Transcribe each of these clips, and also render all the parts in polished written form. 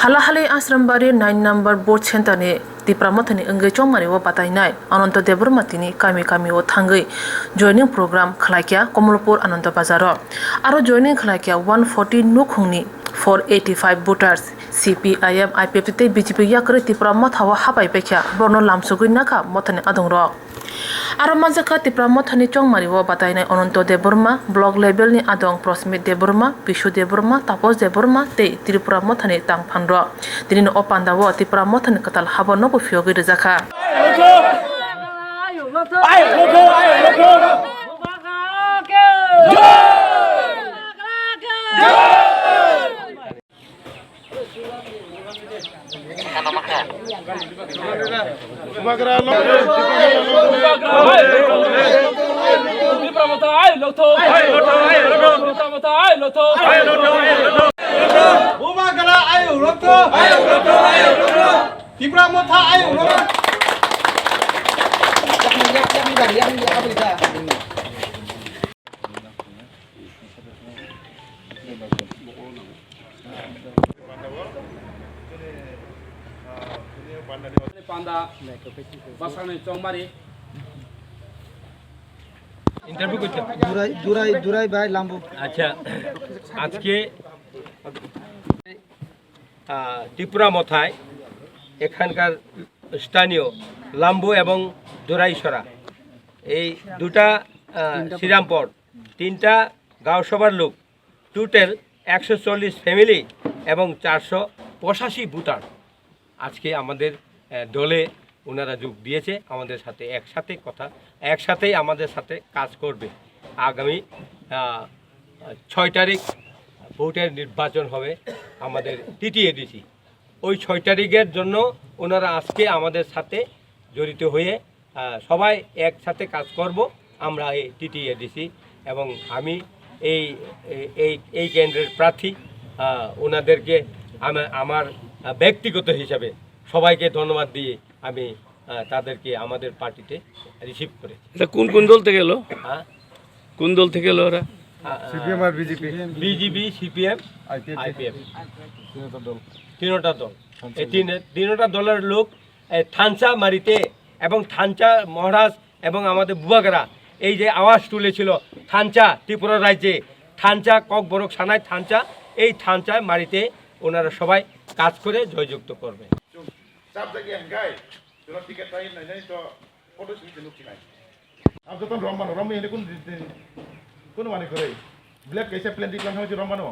Halahali Asrambari 9 number board center ni di pramotani engge chongmari wo patainai Ananta Debormatini kami wo thangai joining program khlaikia Komolpur Ananta Bazaro aro joining khlaikia 140 nukhungni 485 voters CPIM IPP te BJP yakre ti pramot hawa hapai pekya borno lamsugui naka motani adongro aro manjaka ti pramothani chongmari wo batainai Ananta Deborma block level ni adong Prosmit Deborma Bishu Deborma Tapos Deborma te Tripura mothani tangphandro dinin opanda wo ti pramothani katal habono bo fiogi rejaka Panda basane chongmari interview করতে দুরাই ভাই লাম্বু আচ্ছা আজকে ত্রিপুরা মথায় এখানকার স্থানীয় লাম্বু এবং দোরাইসরা এই দুটা শ্রীরামপুর তিনটা গাঁও সভার লোক টোটাল 140 ফ্যামিলি এবং 485 ভোটার আজকে আমাদের দলে ওনারা যোগ দিয়েছে আমাদের সাথে একসাথেই আমাদের সাথে কাজ করবে আগামী 6 তারিখ ভোটের নির্বাচন হবে আমাদের টিটিএডিসি ওই 6 তারিখের জন্য ওনারা আজকে আমাদের সাথে জড়িত হয়ে সবাই একসাথে কাজ করব আমরা এই টিটিএডিসি এবং আমি এই কেন্দ্রের প্রার্থী ওনাদেরকে আমার ব্যক্তিগত হিসাবে সবাইকে ধন্যবাদ দিয়ে আমি তাদেরকে আমাদের পার্টিতে রিসিভ করেছি। কোন দল থেকে এলো? হ্যাঁ কোন দল থেকে এলো ওরা? সিপিএম আর বিজেপি সিপিএম আইপিএফ তিনটা দল এই তিনটা দলের লোক থানচা মারিতে এবং থানচা মহারাজ এবং আমাদের বুবাগরা এই যে আওয়াজ তুলেছিল থানচা ত্রিপুরা রাজ্যে থানচা ককবরক সানায় থানচা এই থানচা মারিতে ওনারা সবাই কাজ করে জয়যুক্ত করবে। ব্ল্যাক कैसे प्लान दिखलां हो रमानो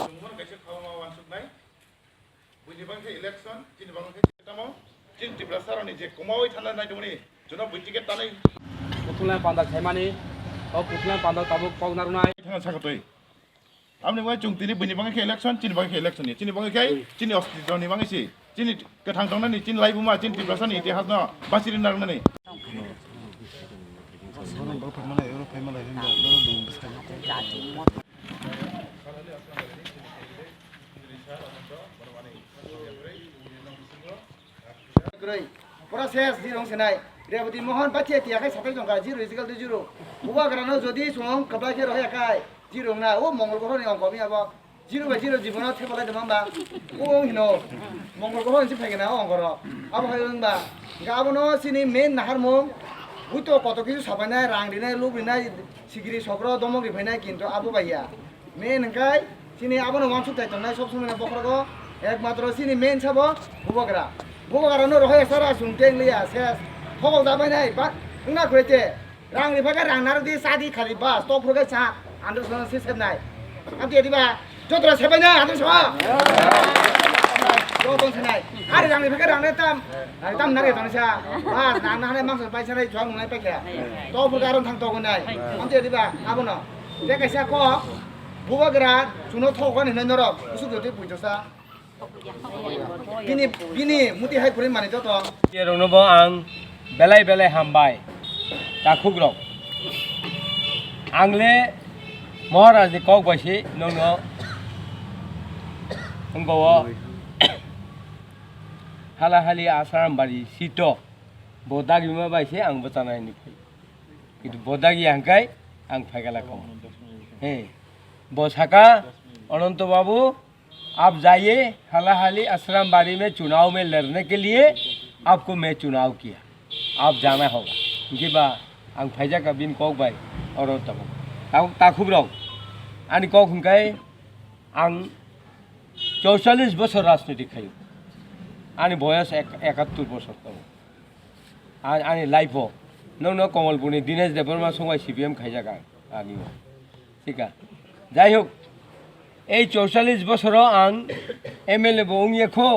चुंगमन कैसे खावा वांसुक नाय बुनिबां के इलेक्शन चिनबां के तमाव चिन टिब्ला सारनि जे कमावै थाना नाय दमनि जुना बुटिके तानै पुतला पांदा खायमानि ओ पुतला पांदा ताबुक पावनारुनाय थाना साखतै आमने वाय चुंगतिनि बुनिबां के इलेक्शन चिनबां के इलेक्शन नि चिनबां के चिनि अस्तित्वनि बांगैसि चिनि गोथां दंनानि चिन लाइबुमा चिन टिब्ला सारनि इतिहास न बासिरि नारनानै পুরা শেষ জিরং সেনাই রেবতী মোহন বাচ্চা তিয়াকাই সাতাই জঙ্কা জিরো ইজিক্যাল টু জিরো বুবা গ্রানো যদি সং কবলাকে রহে একাই জিরো না ও মঙ্গল গ্রহনি অঙ্ক আমি আবার জিরো বাই জিরো জীবন থেবলাই দেমাম্বা ও হিনো মঙ্গল গ্রহ ইনসি ফাইগেনা অঙ্কর আবো হাইবা গাবনো সিনি মেন নাহারমং বুঝতো কত কিছু সাবাইনাই রাং দিনাই লুক দিনাই সিগিরি সগ্র দমক দিফাইনাই কিন্তু আবো বাইয়া মেন হংকাই সিনি আবনো ওয়ান সুতাই তনাই সব সময় বখরগো একমাত্র সিনি মেন সাবো বুবগরা বুবগরানো রহে সারা সুংটেং লিয়া শেষ থগল দাবাইনাই বা নংনা কইতে রাং দিফাকা রাং নারদি সাদি খালি বাস তো ফরগে চা আন্দার সন সিসেবনাই আমতে দিবা যতরা সেবাইনা আন্দার সবা Jodong senai, hari rang ni pakai rang ni tam nari tang sia, ah nang hari mangsud pai senai jual nungai pakai, tau perkaran tang tau kunai, nanti tiba apa no, dia kasih aku, buat gerak, suno tau kan ini norok, usut itu pujuk sa, gini, muti hai purin mani jodong. Ia ronobo ang belai hambai, takuk rok, angle Maharaj di kau basi nono, engkau halahali asaram bari sito bodagi ma baise ang batana ni itu bodagi angkai ang phagala kom he bosaka অনন্ত বাবু आप जाइए हलाहाली असलम बारी में चुनाव में लड़ने के लिए आपको मैं चुनाव किया, आप जाना होगा कि बा आं फैजा का बिन कौक भाई और तब ताखुब रहो आनी कौक हुनकाय आं 44 बছর राजनीति खायो आनी बयस 71 बছর दं आनी लाइफ नों कमलपुरनि दिनेश देबबर्मा संगाय CPM खायजागा आनी ठीक है যাই হোক এই 44 বছরও आं MLA बो ओंगियाखो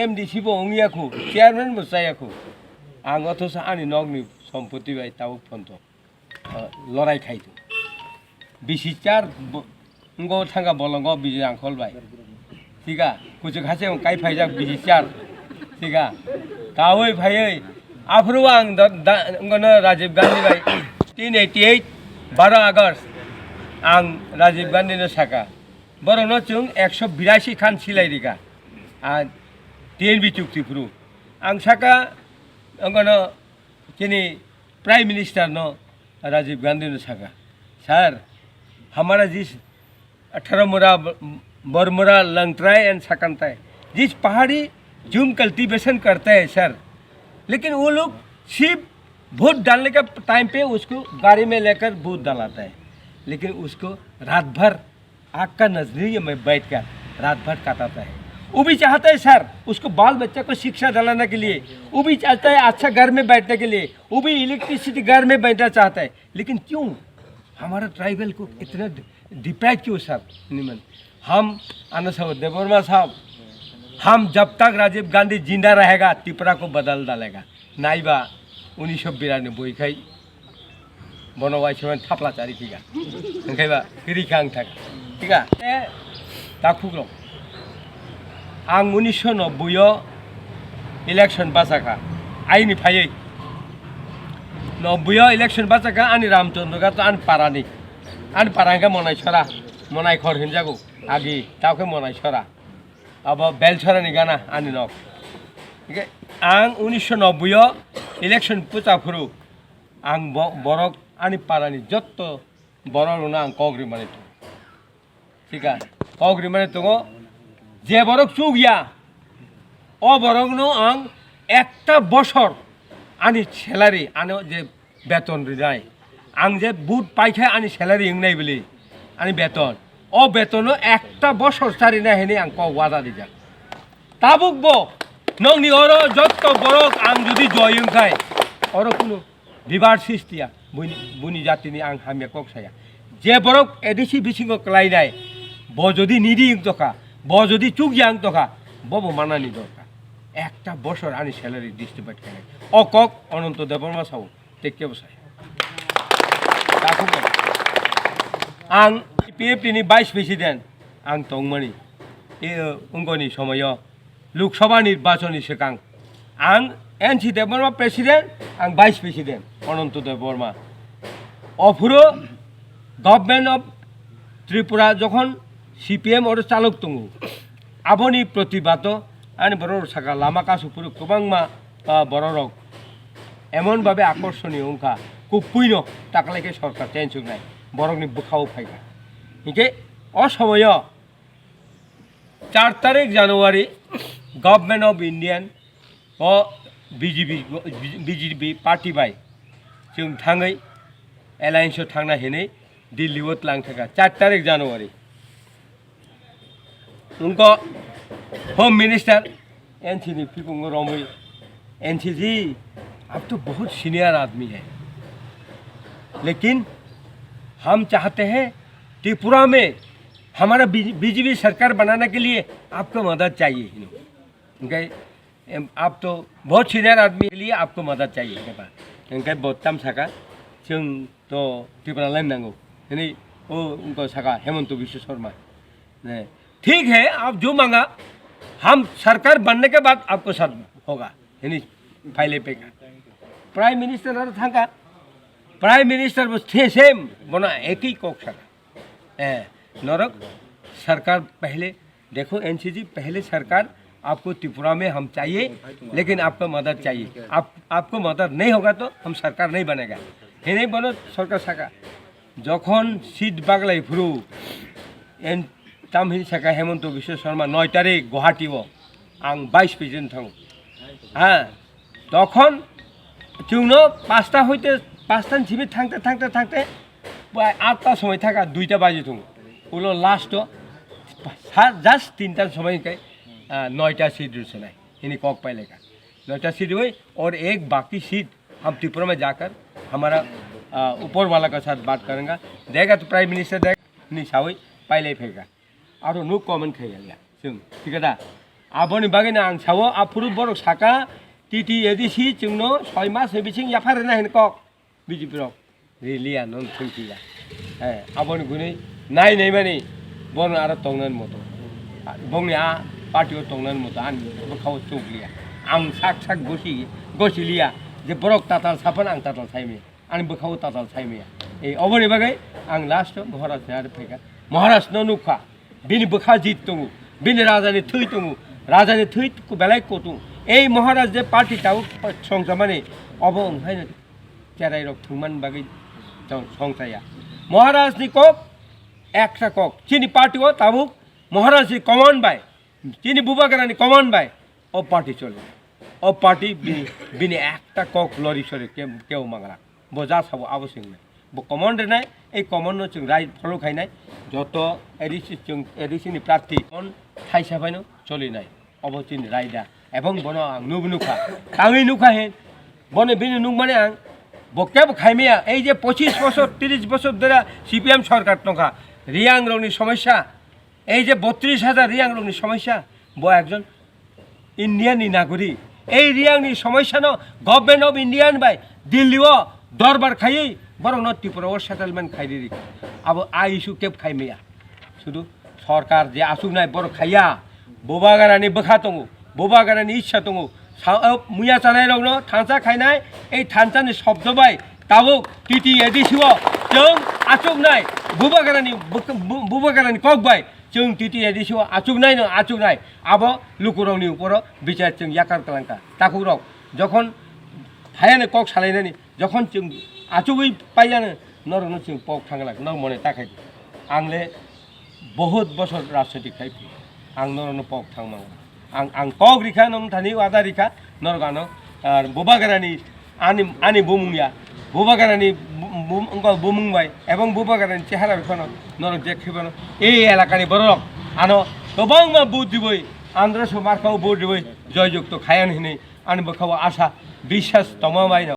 MDC बो ओंगियाखो चेयरमैन बो जायाखो आं अथच आनी नगनि सम्पत्ति बाय ताव फन्तो लड़ाई खाइतो बिसिचार गो थांगा बलंगो बिजि आंखल बाय ठीक है कुछ खासे काई फाइजा बिसिचार ठीक है कावै फायै आफ्रो आं गनो राजीव गांधी बाय 388 12 आगस्ट आं राजीव गांधी ने साका बरनो चुं 182 खान सिलाइरिगा आ TNB चुक्ति फुरु आं साका गनो किनी प्राइम मिनिस्टर नो राजीव गांधी ने साका सर हमारा जिस 18 मुरा बरमुरा लंगट्राई एंड सकंताई जिस पहाड़ी जूम कल्टीवेशन करते हैं सर, लेकिन वो लोग सिर्फ वोट डालने का टाइम पे उसको गाड़ी में लेकर वोट डालाता है, लेकिन उसको रात भर आग का नजरिए में बैठ कर रात भर काटाता है। वो भी चाहता है सर उसको बाल बच्चा को शिक्षा दिलाने के लिए, वो भी चाहता है अच्छा घर में बैठने के लिए, वो भी इलेक्ट्रिसिटी घर में बैठना चाहता है, लेकिन क्यों हमारा ट्राइबल को इतना डिप्राइव क्यों सर? निमन हम आना साहब देबबर्मा साहब, हम जब तक राजीव गांधी जिंदा रहेगा त्रिपुरा को बदल डालेगा, नाइबा 1992 खाई बनवाई समय थापला चारी फैगा ओंखायबा रिखा आं थाग ठीक है दा खुग्र आं 1990 इलेक्शन बासाखा आईनि फायै 90 इलेक्शन बासाखा आनि रामचंद्र तो आन पारांगा मनाय छरा मनाय खर हिनजागो आगे ताके मनाय छरा अब बेल छरानि गाना आनि नक ठीक है आं 1990 इलेक्शन पुचाफुरु आं बरक आनि पारानि जत्तो बरकनो आं कग्रि माने ठीक है कग्रि माने दङ जे बरक चुगिया अ बरकनो आं एकटा बছর आनि सैलारि आनो जे बेतन रिनाय आं जे बुट पाइखाय आनि सैलारि इंनाय बिलि आनि बेतन अ बेतनो एकटा बছর सारिना हेने आं क वादा दिजा ताबुकबो नोंनि अरो जत्तो बरक आं जुदि जयंखाय अरो कुनु बिबार सृष्टिया बुनि जातिनि आं हामिया कक्साया जे बरक एडिसि बिसिंग क्लाइनाय ब जदि निदि तका ब जदि चुगियां तका बब मानानि दरकार एकटा बছর आनि सैलारि डिस्ट्रिब्यूट करे अ कक अनंत देबबर्मा साव टेके बसाय आं PFP नि भाइस प्रेसिडेंट आं तंगमणि उंगनि समय लोकसभा निर्वाचननि सिगां आं NC देबबर्मा प्रेसिडेंट आं भाइस प्रेसिडेंट अनंत देबबर्मा अफुरो गवर्नमेंट अफ त्रिपुरा जखन CPM और चालक दङ आबनि प्रतिबाद आनि बर साका लामा कासुपुर गोबांमा बररक एमन भावे आकर्षणीय अंका कुपुइनो ताकलायके सरकार टेनसुनाय बरकनि बुखाव फायगा इनके असमय 4 तारिख January government of Indian BJP party by जों थाङै एलायन्स थांना हेनै दिल्ली लांग थाखा 4 तारिख जानुवारी उनको होम मिनिस्टर NC नि फिकुंग रमै NC जी आप तो बहुत सीनियर आदमी है, लेकिन हम चाहते हैं त्रिपुरा में हमारा BJP सरकार बनाने के लिए आपको मदद चाहिए। उनके आप तो बहुत सीनियर आदमी के लिए आपको मदद चाहिए उनके बहुत साका जों तो त्रिपुरा लाइन नांगौ नहीं वो उनको साका हेमंत बिश्व शर्मा ठीक है आप जो मांगा हम सरकार बनने के बाद आपको सर होगा यानी फाइले पे का प्राइम मिनिस्टर और था प्राइम मिनिस्टर बस थे सेम बना एक ही कोक सका नरक सरकार पहले देखो NC जी पहले सरकार आपको त्रिपुरा में हम चाहिए, लेकिन आपको मदद चाहिए, आपको मदद नहीं होगा तो हम सरकार नहीं बनेगा हे नहीं बनो सरकार सका जखन सीट बागलाई फुरु तामहिल सेका हेमंत विश्व शर्मा 9 तारिख गुवाहाटीआव आं 22 पेजेन थाङो हाँ तखन जोंनो 5टा हইতে 5टानिफ्राय थांते 8टा समय थाका 2टा बाजि दङ उलो लास्ट जास्ट 3टा समय 9टा सीट रुसनाय इन्हीं कॉक पाइलेगा 9टा सीट हुई और एक बाकी सीट हम त्रिपुरा में जाकर हमारा ऊपर वाला का साथ बात करेंगे देगा तो प्राइम मिनिस्टर देख निशावई पाइले फेगा और नु कमेंट खाइया जों ठीक है दा आबोनि बागैनो आं सावो आफुरु बरक साका टीटी एडिसी जोंनो 6 मास बिसिं याफारेना हेन कक बिजिपिरो रिलिया नन थुंकिया ए आबोनि गुनै नाय नै माने बन आरो तंनान मतो बंनि आ पार्टियाव तंनान मतो आं बखाव चौकलिया आं साक गसिलिया जे बरक ताताल साफान आं ताताल साइमे आं बखाव ताताल साइमेया ए अबोनि बागै आं लास्ट महाराज आरो फेगा महाराज नुखा बिनि बखा जित दङ बिनि राजानि थै दङ राजानि थै बेलाय कतु এই মহারাজ যে পার্টিটাও সংসামানে অব ओंखायनो চেরাই রক थुमान बागै সংসাया মহারাজनि কক একটা কক চিনি পার্টিও তাবুক মহারাজनि কমান বাই চিনি বুবাগারানি কমান বাই ও পার্টি চলে ও পার্টি বিনি একটা কক লরি সরে কেউ মাংরা বজা সাবো আবশ্যক নাই কমন্ডে নাই এই কমন্ড जों রাই ফলো খাইনাই যত এডিসিনি প্রার্থী কোন থাইসাবাইনো চলিনাই অবচিন রাইডা এবং বন आं नुखा आंनि नुखा हेन बने बिनि नुक माने आं बकेब खाइमिया এই যে 25 বছর 30 বছর ধরে সিপিএম সরকার টঙ্কা রিয়াং রংনি সমস্যা এই যে 32000 রিয়াং রংনি সমস্যা ব একজন ইন্ডিয়ানি নাগরিক এই রিয়াংনি সমস্যা ন গভর্নমেন্ট অফ ইন্ডিয়ান বাই দিল্লিও দরবার খাই বরং ত্রিপুরাও সেটেলমেন্ট খাইরি আবো আইসু কেব খাইমিয়া শুধু সরকার যে আসুক নাই বড় খাইয়া বোবাগারানি বখা দङ বোবাগারানি ইচ্ছা दङ मुया जानाय रावनो थांसा खायनाय এই थांसानि शब्द बाय ताबुक टीटी एडिसिओ जों आचुकनाय बुबागारानि कक बाय जों टीटी एडिसिओ आचुकनाय आबो लुकुरावनि उपरो बिचार जों याकार कलांका ताकुराव जखन हायानो कक सालायनानि जखन जों आचुकै पाइयानो नरनो जों पक थांगला न मने ताखाय आंले बहुत बছর राजनीति खायफि आं नरनो पक थांमांगा आं कक रिखा नम थानि वादा रिखा नरगानो बुबागारानि आनि बुमुंया बुबागारानि बुमुंबाय एवं बुबागारानि चेहारा बिफानो नरक जेखिबानो এই এলাকাनि बरक आनो गोबां बुट दिबै आन्द्रस मार्काव बुट दिबै जययुक्त खायान हिनै आनि बखाव आशा বিশ্বাস तमाबायनो